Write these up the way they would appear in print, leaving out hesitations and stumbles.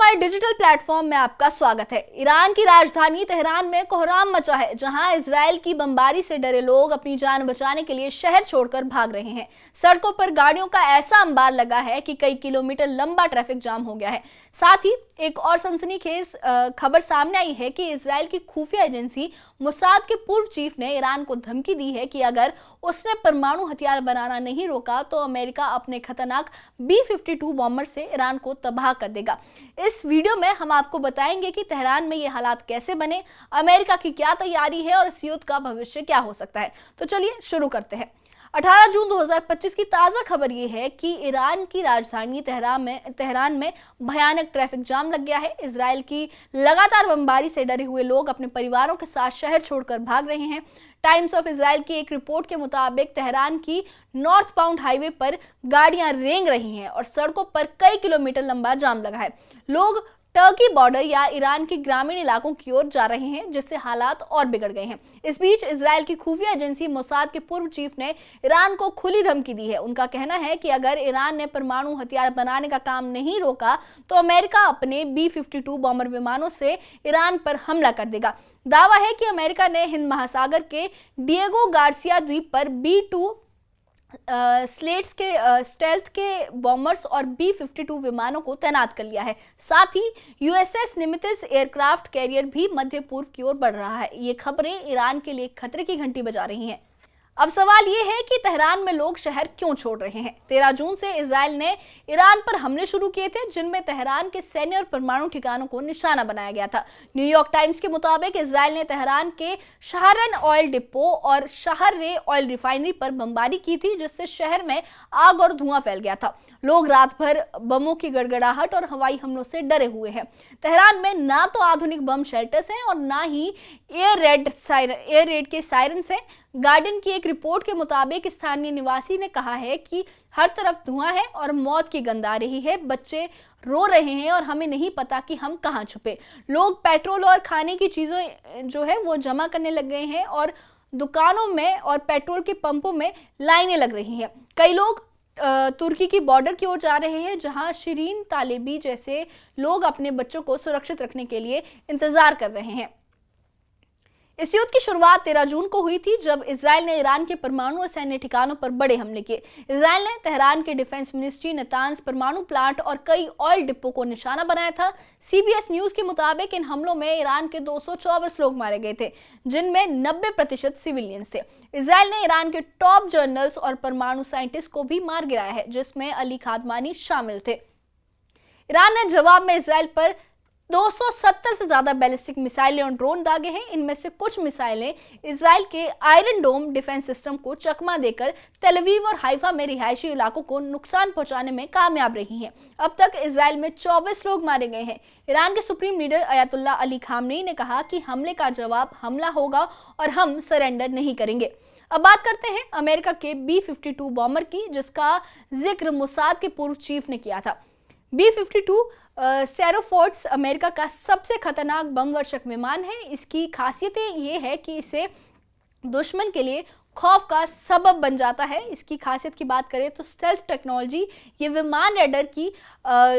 हमारे digital platform में आपका स्वागत है। ईरान की राजधानी तेहरान में कोहराम मचा है, जहां इजरायल की बमबारी से डरे लोग अपनी जान बचाने के लिए शहर छोड़कर भाग रहे हैं। सड़कों पर गाड़ियों का ऐसा अंबार लगा है कि कई किलोमीटर लंबा ट्रैफिक जाम हो गया है। साथ ही एक और सनसनीखेज खबर सामने आई है कि इजरायल की खुफिया एजेंसी मोसाद के पूर्व चीफ ने ईरान को धमकी दी है कि अगर उसने परमाणु हथियार बनाना नहीं रोका तो अमेरिका अपने खतरनाक B-52 बॉम्बर से ईरान को तबाह कर देगा। इस वीडियो में हम आपको बताएंगे कि तेहरान में ये हालात कैसे बने, अमेरिका की क्या तैयारी है और इस युद्ध का भविष्य क्या हो सकता है। तो चलिए शुरू करते हैं। 18 जून 2025 की ताज़ा खबर ये है कि ईरान की राजधानी तेहरान में भयानक ट्रैफिक जाम लग गया है। इजरायल की लगातार बमबारी से डरे हुए लोग अपने परिवारों के साथ शहर छोड़कर भाग रहे हैं। टाइम्स ऑफ इजराइल की एक रिपोर्ट के मुताबिक तेहरान की नॉर्थ बाउंड हाईवे पर गाड़ियां रेंग रही हैं और सड़कों पर कई किलोमीटर लंबा जाम लगा है। लोग टर्की बॉर्डर या ईरान के ग्रामीण इलाकों की ओर जा रहे हैं, जिससे हालात और बिगड़ गए हैं। इस बीच इजरायल की खुफिया एजेंसी मोसाद के पूर्व चीफ ने ईरान को खुली धमकी दी है। उनका कहना है कि अगर ईरान ने परमाणु हथियार बनाने का काम नहीं रोका तो अमेरिका अपने B-52 बॉम्बर विमानों से ईरान पर हमला कर देगा। दावा है कि अमेरिका ने हिंद महासागर के डिएगो गार्सिया द्वीप पर B-2 स्टेल्थ के बॉम्बर्स और B-52 विमानों को तैनात कर लिया है। साथ ही USS निमित्ज एयरक्राफ्ट कैरियर भी मध्य पूर्व की ओर बढ़ रहा है। ये खबरें ईरान के लिए खतरे की घंटी बजा रही हैं। अब सवाल ये है कि तेहरान में लोग शहर क्यों छोड़ रहे हैं। 13 जून से इजरायल ने ईरान पर हमले शुरू किए थे, जिनमें तेहरान के सैन्य और परमाणु ठिकानों को निशाना बनाया गया था। न्यूयॉर्क टाइम्स के मुताबिक इजरायल ने तेहरान के शाहरन ऑयल डिपो और शाहर-ए ऑयल रिफाइनरी पर बमबारी की थी, जिससे शहर में आग और धुआं फैल गया था। लोग रात भर बमों की गड़गड़ाहट और हवाई हमलों से डरे हुए हैं। तेहरान में ना तो आधुनिक बम शेल्टर्स हैं और ना ही एयर रेड के सायरन्स हैं। गार्डियन की एक रिपोर्ट के मुताबिक स्थानीय निवासी ने कहा है कि हर तरफ धुआं है और मौत की गंध आ रही है। बच्चे रो रहे हैं और हमें नहीं पता कि हम कहाँ छुपे। लोग पेट्रोल और खाने की चीज़ें जो है वो जमा करने लग गए हैं और दुकानों में और पेट्रोल के पंपों में लाइनें लग रही हैं। कई लोग तुर्की की बॉर्डर की ओर जा रहे हैं, जहां शिरीन तालिबी जैसे लोग अपने बच्चों को सुरक्षित रखने के लिए इंतजार कर रहे हैं। इस युद्ध की शुरुआत 13 जून को हुई थी, जब इजरायल ने ईरान के परमाणु और सैन्य ठिकानों पर बड़े हमले किए। इजरायल ने तेहरान के डिफेंस मिनिस्ट्री, नतांज परमाणु प्लांट और कई ऑयल डिपो को निशाना बनाया था। CBS न्यूज के मुताबिक इन हमलों में ईरान के 224 लोग मारे गए थे, जिनमें 90% सिविलियंस थे। इजरायल ने ईरान के टॉप जर्नल्स और परमाणु साइंटिस्ट को भी मार गिराया है, जिसमें अली खादमानी शामिल थे। ईरान ने जवाब में इजरायल पर 270 से ज्यादा बैलिस्टिक मिसाइलें और ड्रोन दागे हैं। इनमें से कुछ मिसाइलें इजरायल के आयरन डोम डिफेंस सिस्टम को चकमा देकर तेल अवीव और हाइफा में रिहायशी इलाकों को नुकसान पहुंचाने में कामयाब रही हैं। अब तक इजरायल में 24 लोग मारे गए हैं। ईरान के supreme leader Ayatollah Ali Khamenei ने कहा कि हमले का जवाब हमला होगा और हम सरेंडर नहीं करेंगे। अब बात करते हैं अमेरिका के B-52 बॉम्बर की, जिसका जिक्र मोसाद के पूर्व चीफ ने किया था। B-52 स्टेरोफोर्ट्स अमेरिका का सबसे खतरनाक बम वर्षक विमान है। इसकी खासियतें ये है कि इसे दुश्मन के लिए खौफ का सबब बन जाता है। इसकी खासियत की बात करें तो स्टेल्थ टेक्नोलॉजी, ये विमान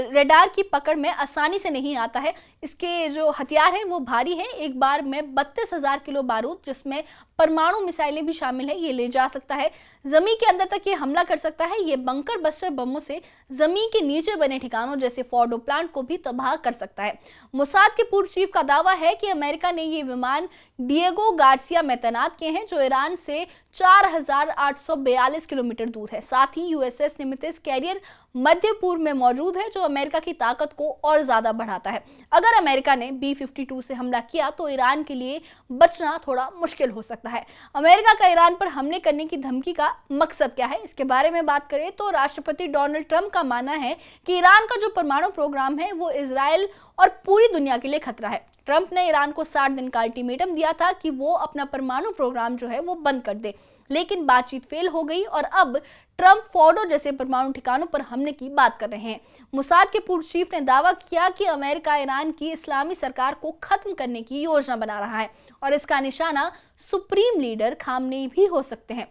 रेडार की पकड़ में आसानी से नहीं आता है। इसके जो हथियार है वो भारी है। एक बार में 32,000 किलो बारूद, जिसमें परमाणु मिसाइलें भी शामिल है, ये ले जा सकता है। जमीन के अंदर तक ये हमला कर सकता है। ये बंकर बस्टर बमों से जमीन के नीचे बने ठिकानों जैसे फोर्डो प्लांट को भी तबाह कर सकता है। मोसाद के पूर्व चीफ का दावा है कि अमेरिका ने ये विमान डिएगो गार्सिया में तैनात किए हैं, जो ईरान से 4,842 किलोमीटर दूर है। साथ ही USS निमित्ज कैरियर मध्य पूर्व में मौजूद है, जो अमेरिका की ताकत को और ज्यादा बढ़ाता है। अगर अमेरिका ने B-52 से हमला किया तो ईरान के लिए बचना थोड़ा मुश्किल हो सकता है। अमेरिका का ईरान पर हमले करने की धमकी का मकसद क्या है, इसके बारे में बात करें तो राष्ट्रपति डोनाल्ड ट्रंप का मानना है कि ईरान का जो परमाणु प्रोग्राम है वो इजरायल और पूरी दुनिया के लिए खतरा है। ट्रंप ने ईरान को 60 दिन का अल्टीमेटम दिया था कि वो अपना परमाणु प्रोग्राम जो है वो बंद कर दे, लेकिन बातचीत फेल हो गई और अब ट्रंप फोर्डो जैसे परमाणु ठिकानों पर हमले की बात कर रहे हैं। मोसाद के पूर्व चीफ ने दावा किया कि अमेरिका ईरान की इस्लामी सरकार को खत्म करने की योजना बना रहा है और इसका निशाना सुप्रीम लीडर खामनेई भी हो सकते हैं।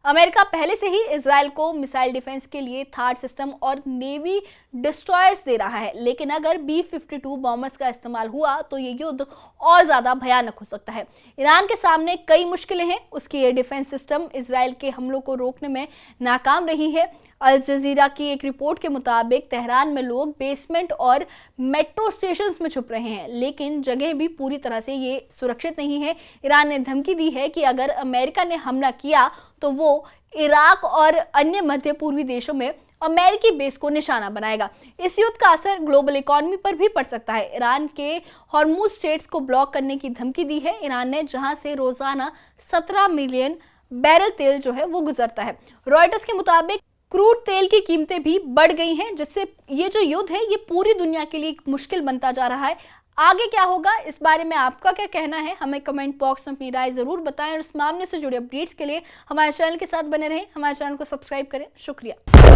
अमेरिका पहले से ही इजराइल को मिसाइल डिफेंस के लिए थार्ड सिस्टम और नेवी डिस्ट्रॉयर्स दे रहा है, लेकिन अगर B-52 बॉम्बर्स का इस्तेमाल हुआ तो ये युद्ध और ज्यादा भयानक हो सकता है। ईरान के सामने कई मुश्किलें हैं। उसकी एयर डिफेंस सिस्टम इजराइल के हमलों को रोकने में नाकाम रही है। अल जजीरा की एक रिपोर्ट के मुताबिक तेहरान में लोग बेसमेंट और मेट्रो स्टेशंस में छुप रहे हैं, लेकिन जगह भी पूरी तरह से ये सुरक्षित नहीं है। ईरान ने धमकी दी है कि अगर अमेरिका ने हमला किया तो वो इराक और अन्य मध्य पूर्वी देशों में अमेरिकी बेस को निशाना बनाएगा। इस युद्ध का असर ग्लोबल इकोनॉमी पर भी पड़ सकता है। ईरान के हॉर्मुज स्ट्रेट्स को ब्लॉक करने की धमकी दी है ईरान ने, जहां से रोजाना 17 मिलियन बैरल तेल जो है वो गुजरता है। रॉयटर्स के मुताबिक क्रूड तेल की कीमतें भी बढ़ गई हैं, जिससे ये जो युद्ध है ये पूरी दुनिया के लिए एक मुश्किल बनता जा रहा है। आगे क्या होगा, इस बारे में आपका क्या कहना है, हमें कमेंट बॉक्स में अपनी राय जरूर बताएं और इस मामले से जुड़े अपडेट्स के लिए हमारे चैनल के साथ बने रहें। हमारे चैनल को सब्सक्राइब करें। शुक्रिया।